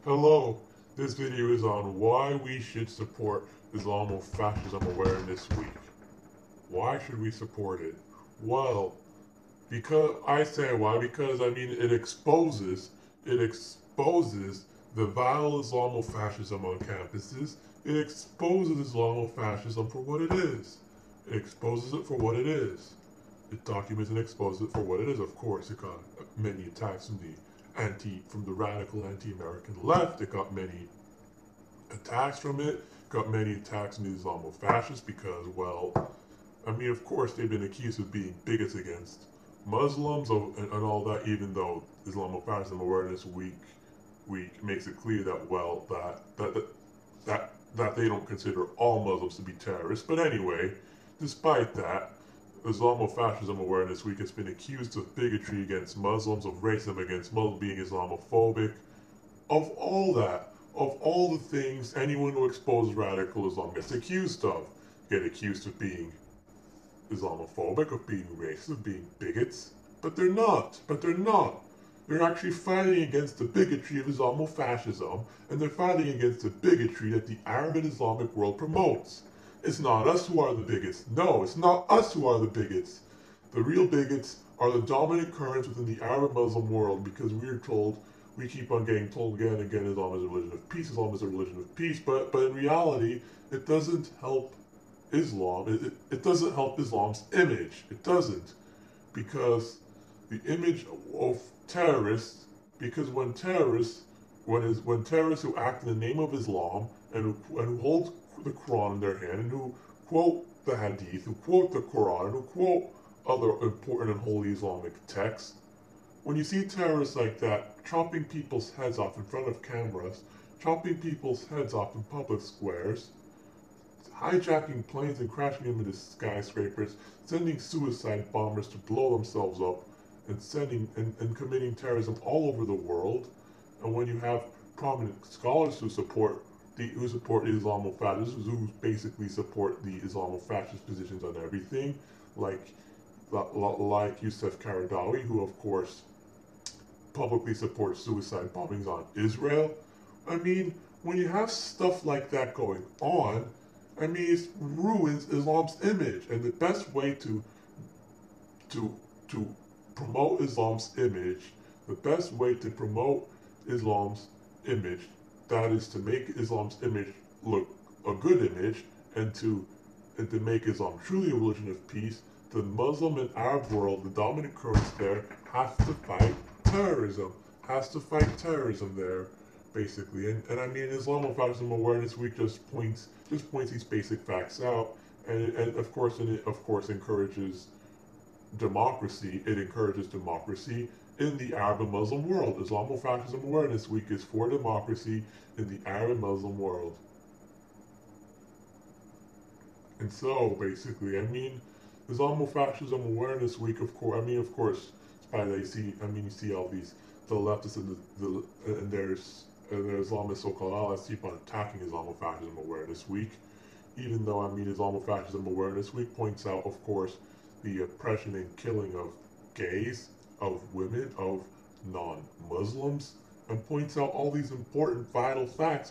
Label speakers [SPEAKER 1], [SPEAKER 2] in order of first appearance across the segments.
[SPEAKER 1] Hello, this video is on why we should support Islamo-Fascism Awareness Week. Why should we support it? Well, because it exposes the vile Islamo-Fascism on campuses. It exposes Islamo-Fascism for what it is. It exposes it for what it is. It documents and exposes it for what it is. Of course, it got many attacks from the radical anti-American left. It got many attacks from it. Got many attacks from the Islamo-Fascists because, of course, they've been accused of being bigots against Muslims and all that. Even though Islamo-Fascism Awareness Week makes it clear that they don't consider all Muslims to be terrorists. But anyway, despite that, Islamo-Fascism Awareness Week has been accused of bigotry against Muslims, of racism against Muslims, being Islamophobic, of all that, of all the things anyone who exposes radical Islam gets accused of. Get accused of being Islamophobic, of being racist, of being bigots, but they're not. They're actually fighting against the bigotry of Islamo-Fascism, and they're fighting against the bigotry that the Arab and Islamic world promotes. It's not us who are the bigots. No, it's not us who are the bigots. The real bigots are the dominant currents within the Arab and Muslim world, because we keep on getting told again and again, Islam is a religion of peace, Islam is a religion of peace, but in reality, it doesn't help Islam. It doesn't help Islam's image. It doesn't. Because the image of terrorists, because when terrorists who act in the name of Islam and who hold the Quran in their hand and who quote the Hadith, who quote the Quran, and who quote other important and holy Islamic texts, when you see terrorists like that chopping people's heads off in front of cameras, chopping people's heads off in public squares, hijacking planes and crashing them into skyscrapers, sending suicide bombers to blow themselves up, and committing terrorism all over the world, and when you have prominent scholars who support the Islamo-Fascists, who basically support the Islamo-Fascist positions on everything, like Youssef Qaradawi, who of course publicly supports suicide bombings on Israel. When you have stuff like that going on, it ruins Islam's image, and the best way to promote Islam's image, that is to make Islam's image look a good image, and to make Islam truly a religion of peace, the Muslim and Arab world, the dominant currents there, has to fight terrorism. There, basically. And Islamo-Fascism Awareness Week just points these basic facts out, and of course encourages democracy. It encourages democracy in the Arab and Muslim world. Islamo-Fascism Awareness Week is for democracy in the Arab and Muslim world. And so, basically, Islamo-Fascism Awareness Week, of course, you see all these, the leftists and their Islamist so-called allies keep on attacking Islamo-Fascism Awareness Week, even though, Islamo-Fascism Awareness Week points out, of course, the oppression and killing of gays, of women, of non-Muslims, and points out all these important vital facts,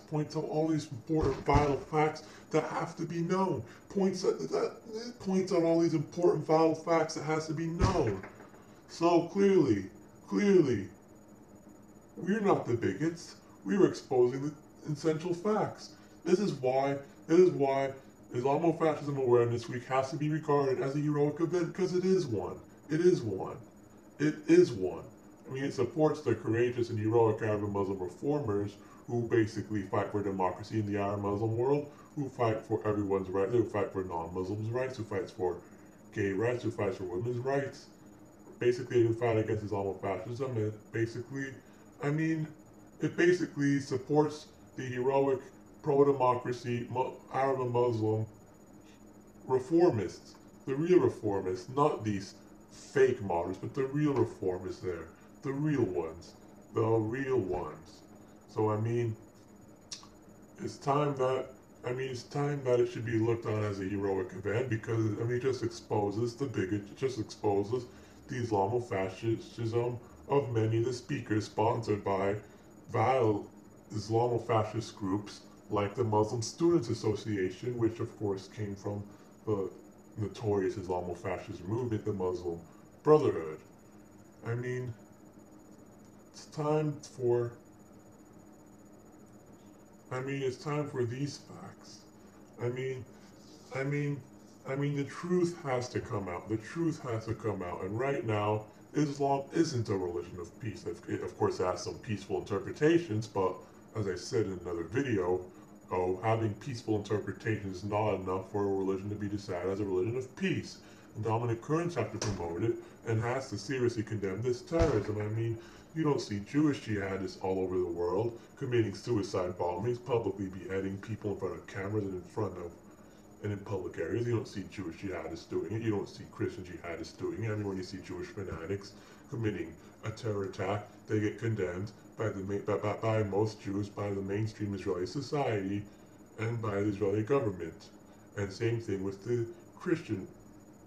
[SPEAKER 1] that have to be known, points out all these important vital facts that has to be known. So clearly, we're not the bigots. We're exposing the essential facts. This is why Islamo-Fascism Awareness Week has to be regarded as a heroic event, because it is one. It supports the courageous and heroic Arab and Muslim reformers who basically fight for democracy in the Arab Muslim world, who fight for everyone's rights, who fight for non-Muslims' rights, who fights for gay rights, who fights for women's rights. Basically, who fight against Islamo-Fascism. It basically supports the heroic pro-democracy Arab and Muslim reformists, the real reformists, not these fake martyrs, but the real reformists there, the real ones. So it's time that it should be looked on as a heroic event, because it just exposes the bigots, it just exposes the Islamo-Fascism of many of the speakers, sponsored by vile Islamo-Fascist groups like the Muslim Students Association, which of course came from the notorious Islamo-Fascist movement, the Muslim Brotherhood. I mean, it's time for it's time for these facts. I mean, I mean, the truth has to come out. The truth has to come out. And right now, Islam isn't a religion of peace. Of course, it has some peaceful interpretations, but as I said in another video, having peaceful interpretations is not enough for a religion to be decided as a religion of peace. And dominant currents have to promote it and has to seriously condemn this terrorism. I mean, you don't see Jewish jihadists all over the world committing suicide bombings, publicly beheading people in front of cameras and in public areas. You don't see Jewish jihadists doing it. You don't see Christian jihadists doing it. I mean, when you see Jewish fanatics committing a terror attack, they get condemned by most Jews, by the mainstream Israeli society, and by the Israeli government. And same thing with the Christian.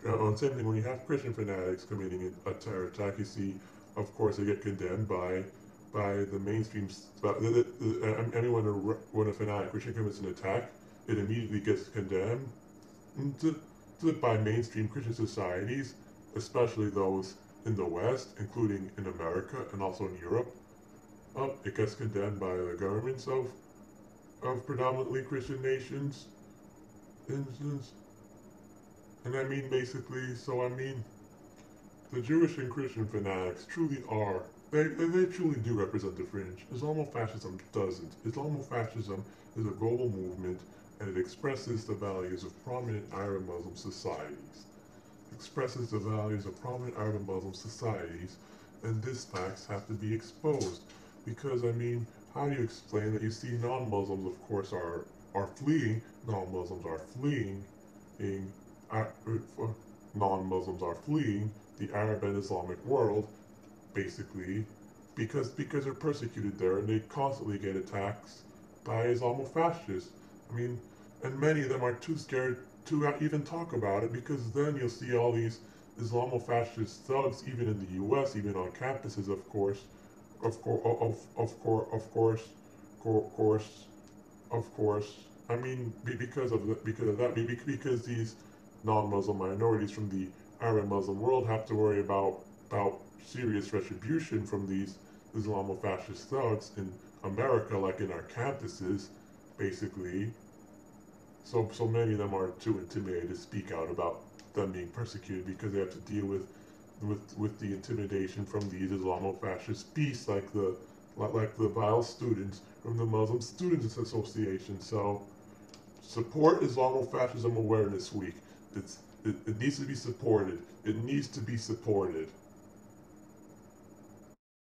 [SPEAKER 1] Same thing when you have Christian fanatics committing a terror attack, you see, of course, they get condemned by the mainstream. I mean, when a fanatic Christian commits an attack, it immediately gets condemned by mainstream Christian societies, especially those in the West, including in America and also in Europe. It gets condemned by the governments of predominantly Christian nations. And I mean, basically, so I mean, the Jewish and Christian fanatics truly are, they truly do represent the fringe. Islamo-Fascism doesn't. Islamo-Fascism is a global movement, and it expresses the values of prominent Arab Muslim societies. Expresses the values of prominent Arab and Muslim societies, and these facts have to be exposed. Because, I mean, how do you explain that you see non-Muslims, of course, are fleeing, non-Muslims are fleeing the Arab and Islamic world, basically, because they're persecuted there, and they constantly get attacks by Islamo-Fascists. I mean, and many of them are too scared to even talk about it, because then you'll see all these Islamo-Fascist thugs, even in the U.S., even on campuses, of course, I mean, because these non-Muslim minorities from the Arab Muslim world have to worry about serious retribution from these Islamo-Fascist thugs in America, like in our campuses, basically. So many of them are too intimidated to speak out about them being persecuted, because they have to deal with the intimidation from these Islamo-Fascist beasts, like the vile students from the Muslim Students Association. So support Islamo-Fascism Awareness Week. It needs to be supported. It needs to be supported.